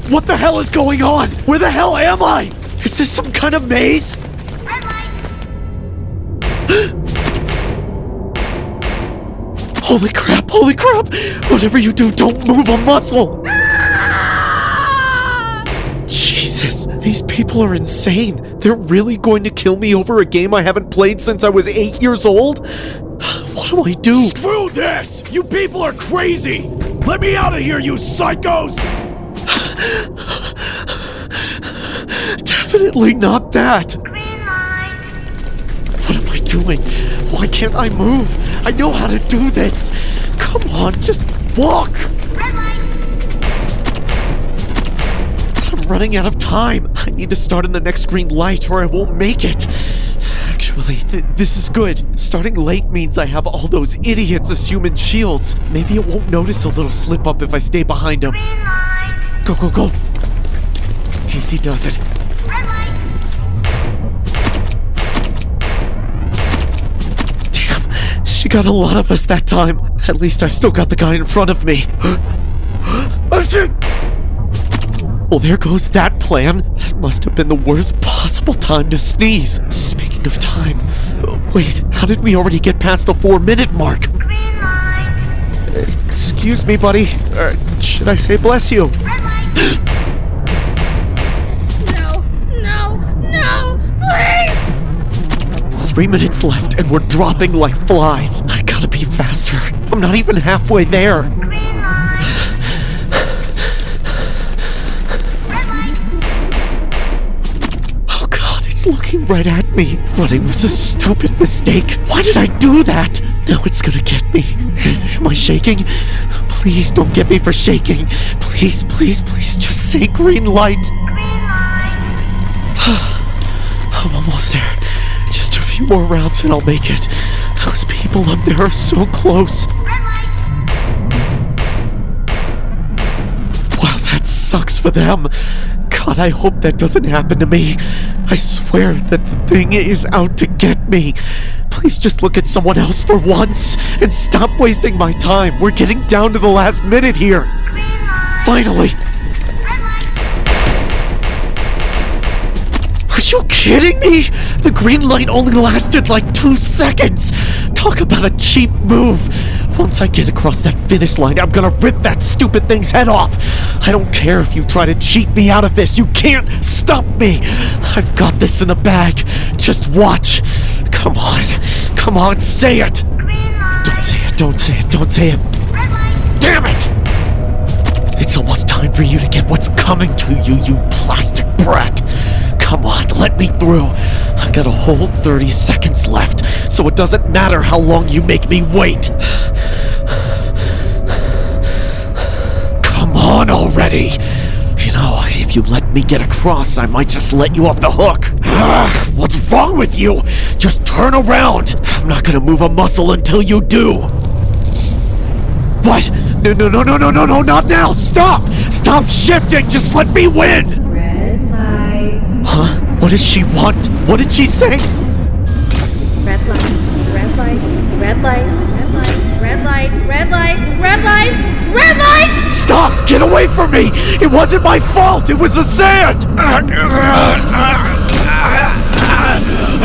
What the hell is going on? Where the hell am I? Is this some kind of maze? Red light. Holy crap, holy crap! Whatever you do, don't move a muscle! Jesus, these people are insane. They're really going to kill me over a game I haven't played since I was 8 years old? What do I do? Screw this! You people are crazy! Let me out of here, you psychos! Definitely not that. Green light. What am I doing? Why can't I move? I know how to do this. Come on, just walk. Red light. I'm running out of time. I need to start in the next green light or I won't make it. Actually, this is good. Starting late means I have all those idiots as human shields. Maybe it won't notice a little slip up if I stay behind him. Green light. Go, go, go. Easy does it. Red light. Damn, she got a lot of us that time. At least I've still got the guy in front of me. Listen! Well, there goes that plan. That must have been the worst possible time to sneeze. Speaking of time, wait, how did we already get past the 4-minute mark? Green light. Excuse me, buddy. Should I say bless you? Red light. No, please! 3 minutes left and we're dropping like flies. I gotta be faster. I'm not even halfway there. Green light. Red light. Oh god, it's looking right at me. Running was a stupid mistake. Why did I do that? Now it's gonna get me. Am I shaking? Please don't get me for shaking. Please, please, please just say green light. Green light. I'm almost there. Just a few more rounds and I'll make it. Those people up there are so close. Red light. Wow, that sucks for them. God, I hope that doesn't happen to me. I swear that the thing is out to get me. Please just look at someone else for once and stop wasting my time. We're getting down to the last minute here. Green light. Finally. Red light. Are you kidding me? The green light only lasted like 2 seconds. Talk about a cheap move. Once I get across that finish line, I'm gonna rip that stupid thing's head off. I don't care if you try to cheat me out of this. You can't stop me. I've got this in the bag. Just watch. Come on. Come on, say it. Green light. Don't say it, don't say it, don't say it. Red light. Damn it! It's almost time for you to get what's coming to you, you plastic brat. Come on, let me through. I got a whole 30 seconds left, so it doesn't matter how long you make me wait. Come on already. You know, if you let me get across, I might just let you off the hook. What's wrong with you? Just turn around. I'm not gonna move a muscle until you do. What? No, not now. Stop! Stop shifting. Just let me win. Red light. Huh? What does she want? What did she say? Red light. Red light. Red light. Red light. Red light. Red light. Red light. Red light. Stop! Get away from me! It wasn't my fault! It was the sand! Red light. Red light. Red light. Red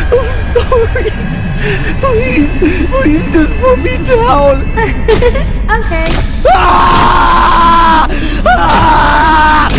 I'm sorry. Please just put me down. Okay. Ah! Ah!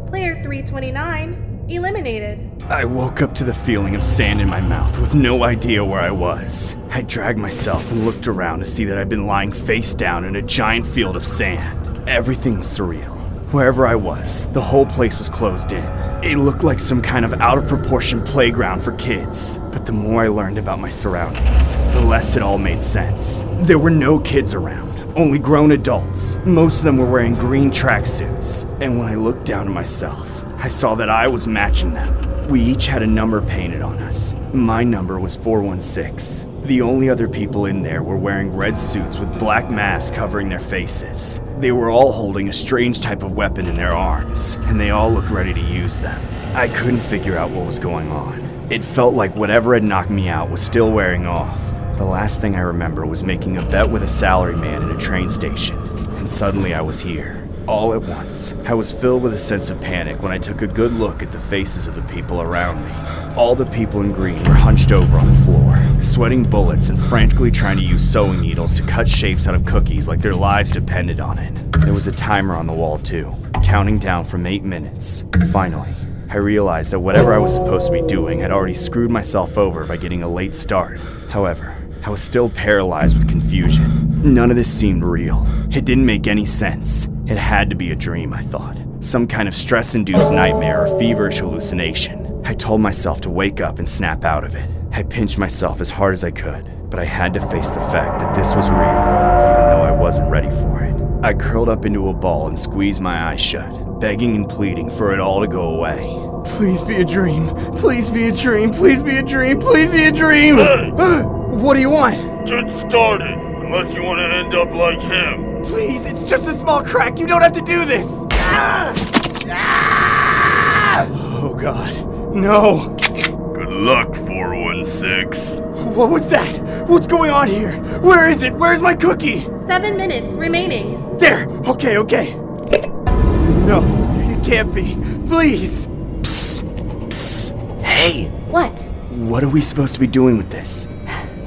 Player 329 eliminated. I woke up to the feeling of sand in my mouth with no idea where I was. I dragged myself and looked around to see that I'd been lying face down in a giant field of sand. Everything was surreal. Wherever I was, the whole place was closed in. It looked like some kind of out-of-proportion playground for kids. But the more I learned about my surroundings, the less it all made sense. There were no kids around, only grown adults. Most of them were wearing green tracksuits. And when I looked down at myself, I saw that I was matching them. We each had a number painted on us. My number was 416. The only other people in there were wearing red suits with black masks covering their faces. They were all holding a strange type of weapon in their arms, and they all looked ready to use them. I couldn't figure out what was going on. It felt like whatever had knocked me out was still wearing off. The last thing I remember was making a bet with a salaryman in a train station, and suddenly I was here. All at once, I was filled with a sense of panic when I took a good look at the faces of the people around me. All the people in green were hunched over on the floor, sweating bullets and frantically trying to use sewing needles to cut shapes out of cookies like their lives depended on it. There was a timer on the wall too, counting down from 8 minutes. Finally, I realized that whatever I was supposed to be doing had already screwed myself over by getting a late start. However, I was still paralyzed with confusion. None of this seemed real. It didn't make any sense. It had to be a dream, I thought. Some kind of stress-induced nightmare or feverish hallucination. I told myself to wake up and snap out of it. I pinched myself as hard as I could, but I had to face the fact that this was real, even though I wasn't ready for it. I curled up into a ball and squeezed my eyes shut, begging and pleading for it all to go away. Please be a dream. Please be a dream. Please be a dream. Please be a dream. Hey! What do you want? Get started, unless you want to end up like him. Please, it's just a small crack. You don't have to do this. Oh God, no. Good luck, 416. What was that? What's going on here? Where is it? Where's my cookie? 7 minutes remaining. There. Okay. No, you can't be. Please. Psst. Hey. What? What are we supposed to be doing with this?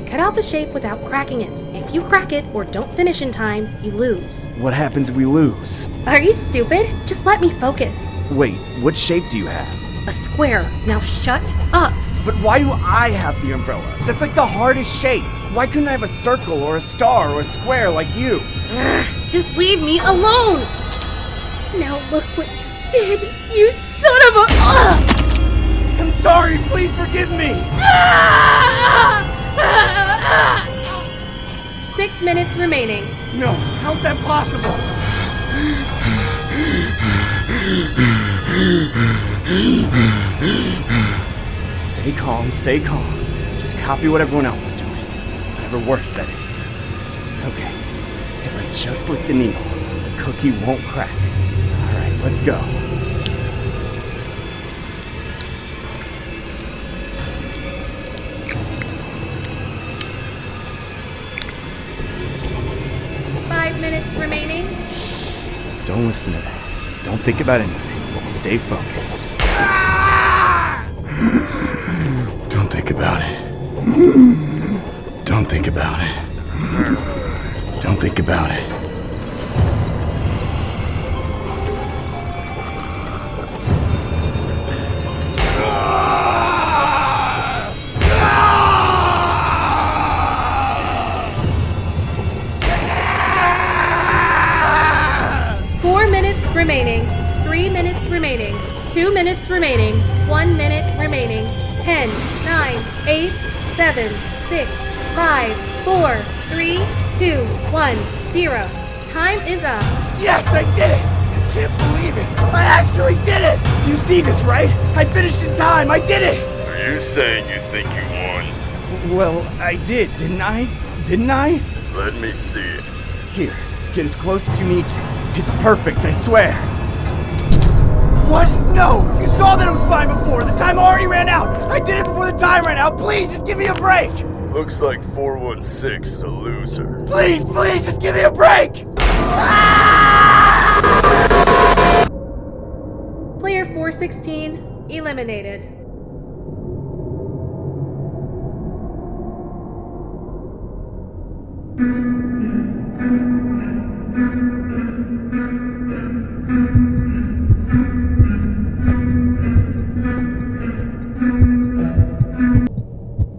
Cut out the shape without cracking it. If you crack it or don't finish in time, you lose. What happens if we lose? Are you stupid? Just let me focus. Wait, what shape do you have? A square. Now shut up. But why do I have the umbrella? That's like the hardest shape. Why couldn't I have a circle or a star or a square like you? Just leave me alone! Now look what you did, you son of a... I'm sorry, please forgive me! 6 minutes remaining. No, how's that possible? Stay calm. Just copy what everyone else is doing. Whatever works, that is. Okay, if I just lick the needle, the cookie won't crack. Alright, let's go. Remaining. Don't listen to that. Don't think about anything. Stay focused. Don't think about it. Don't think about it. Don't think about it. Remaining. 3 minutes remaining. 2 minutes remaining. 1 minute remaining. 10, 9, 8, 7, 6, 5, 4, 3, 2, 1, 0. Time is up. Yes, I did it! I can't believe it! I actually did it! You see this, right? I finished in time! I did it! Are you saying you think you won? Well, I did, didn't I? Didn't I? Let me see it. Here, get as close as you need to. It's perfect, I swear. What? No! You saw that it was fine before! The time already ran out! I did it before the time ran out! Please, just give me a break! Looks like 416 is a loser. Please, just give me a break! Player 416 eliminated.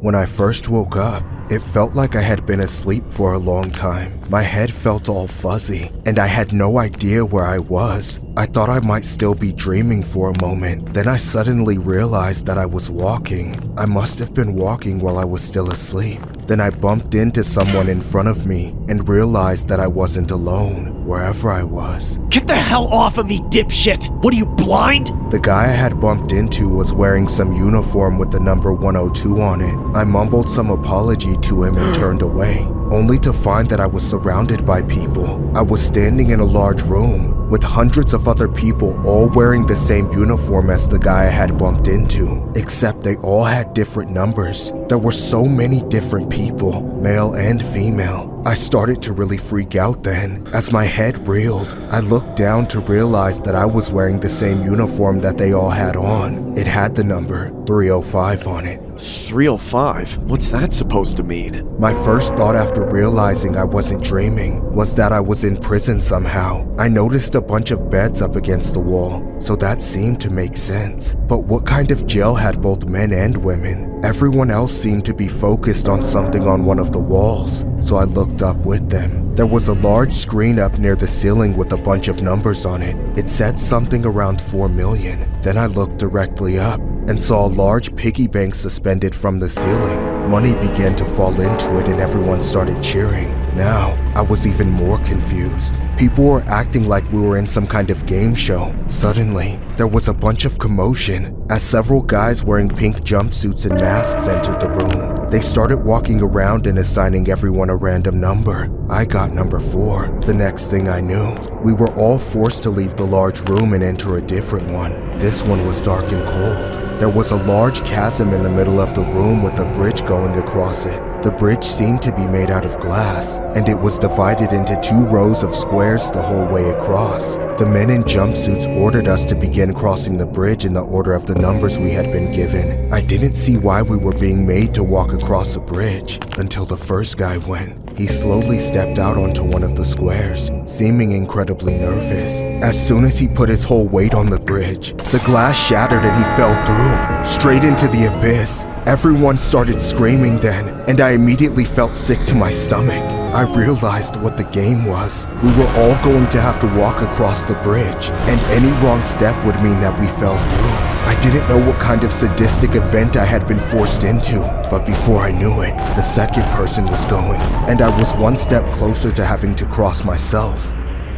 When I first woke up, it felt like I had been asleep for a long time. My head felt all fuzzy, and I had no idea where I was. I thought I might still be dreaming for a moment. Then I suddenly realized that I was walking. I must have been walking while I was still asleep. Then I bumped into someone in front of me and realized that I wasn't alone, wherever I was. Get the hell off of me, dipshit! What are you, blind? The guy I had bumped into was wearing some uniform with the number 102 on it. I mumbled some apology to him and turned away, only to find that I was surrounded by people. I was standing in a large room with hundreds of other people all wearing the same uniform as the guy I had bumped into, except they all had different numbers. There were so many different people, male and female. I started to really freak out then. As my head reeled, I looked down to realize that I was wearing the same uniform that they all had on. It had the number 305 on it. 305? What's that supposed to mean? My first thought after realizing I wasn't dreaming was that I was in prison somehow. I noticed a bunch of beds up against the wall, so that seemed to make sense. But what kind of jail had both men and women? Everyone else seemed to be focused on something on one of the walls, so I looked up with them. There was a large screen up near the ceiling with a bunch of numbers on it. It said something around 4 million. Then I looked directly up and saw a large piggy bank suspended from the ceiling. Money began to fall into it and everyone started cheering. Now, I was even more confused. People were acting like we were in some kind of game show. Suddenly, there was a bunch of commotion as several guys wearing pink jumpsuits and masks entered the room. They started walking around and assigning everyone a random number. I got number 4. The next thing I knew, we were all forced to leave the large room and enter a different one. This one was dark and cold. There was a large chasm in the middle of the room with a bridge going across it. The bridge seemed to be made out of glass, and it was divided into 2 rows of squares the whole way across. The men in jumpsuits ordered us to begin crossing the bridge in the order of the numbers we had been given. I didn't see why we were being made to walk across the bridge until the first guy went. He slowly stepped out onto one of the squares, seeming incredibly nervous. As soon as he put his whole weight on the bridge, the glass shattered and he fell through, straight into the abyss. Everyone started screaming then, and I immediately felt sick to my stomach. I realized what the game was. We were all going to have to walk across the bridge, and any wrong step would mean that we fell through. I didn't know what kind of sadistic event I had been forced into, but before I knew it, the second person was going, and I was one step closer to having to cross myself.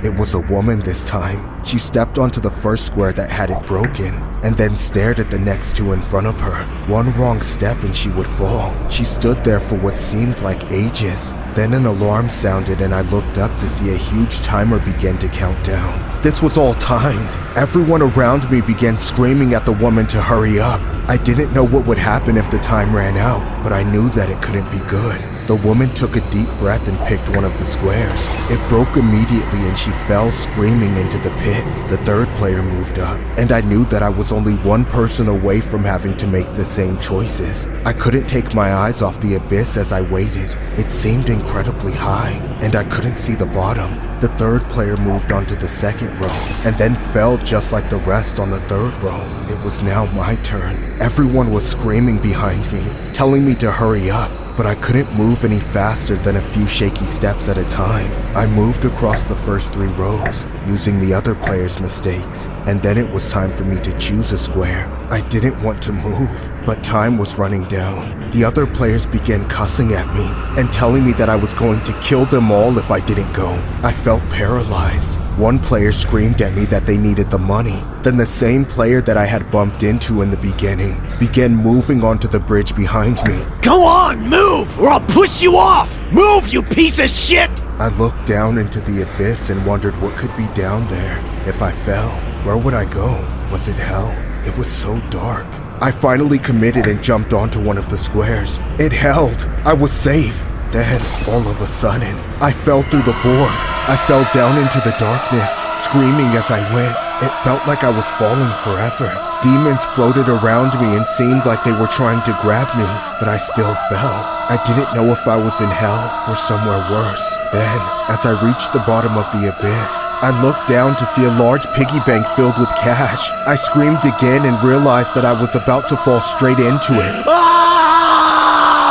It was a woman this time. She stepped onto the first square that had it broken, and then stared at the next 2 in front of her. One wrong step and she would fall. She stood there for what seemed like ages. Then an alarm sounded and I looked up to see a huge timer begin to count down. This was all timed. Everyone around me began screaming at the woman to hurry up. I didn't know what would happen if the time ran out, but I knew that it couldn't be good. The woman took a deep breath and picked one of the squares. It broke immediately and she fell screaming into the pit. The third player moved up, and I knew that I was only one person away from having to make the same choices. I couldn't take my eyes off the abyss as I waited. It seemed incredibly high, and I couldn't see the bottom. The third player moved onto the second row, and then fell just like the rest on the third row. It was now my turn. Everyone was screaming behind me, telling me to hurry up. But I couldn't move any faster than a few shaky steps at a time. I moved across the first 3 rows, using the other players' mistakes, and then it was time for me to choose a square. I didn't want to move, but time was running down. The other players began cussing at me and telling me that I was going to kill them all if I didn't go. I felt paralyzed. One player screamed at me that they needed the money. Then the same player that I had bumped into in the beginning began moving onto the bridge behind me. Go on, move, or I'll push you off! Move, you piece of shit! I looked down into the abyss and wondered what could be down there. If I fell, where would I go? Was it hell? It was so dark. I finally committed and jumped onto one of the squares. It held. I was safe. Then, all of a sudden, I fell through the board. I fell down into the darkness, screaming as I went. It felt like I was falling forever. Demons floated around me and seemed like they were trying to grab me, but I still fell. I didn't know if I was in hell or somewhere worse. Then, as I reached the bottom of the abyss, I looked down to see a large piggy bank filled with cash. I screamed again and realized that I was about to fall straight into it. Ah!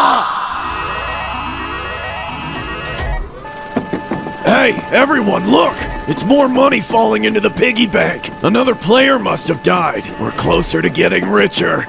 Hey, everyone, look! It's more money falling into the piggy bank. Another player must have died. We're closer to getting richer.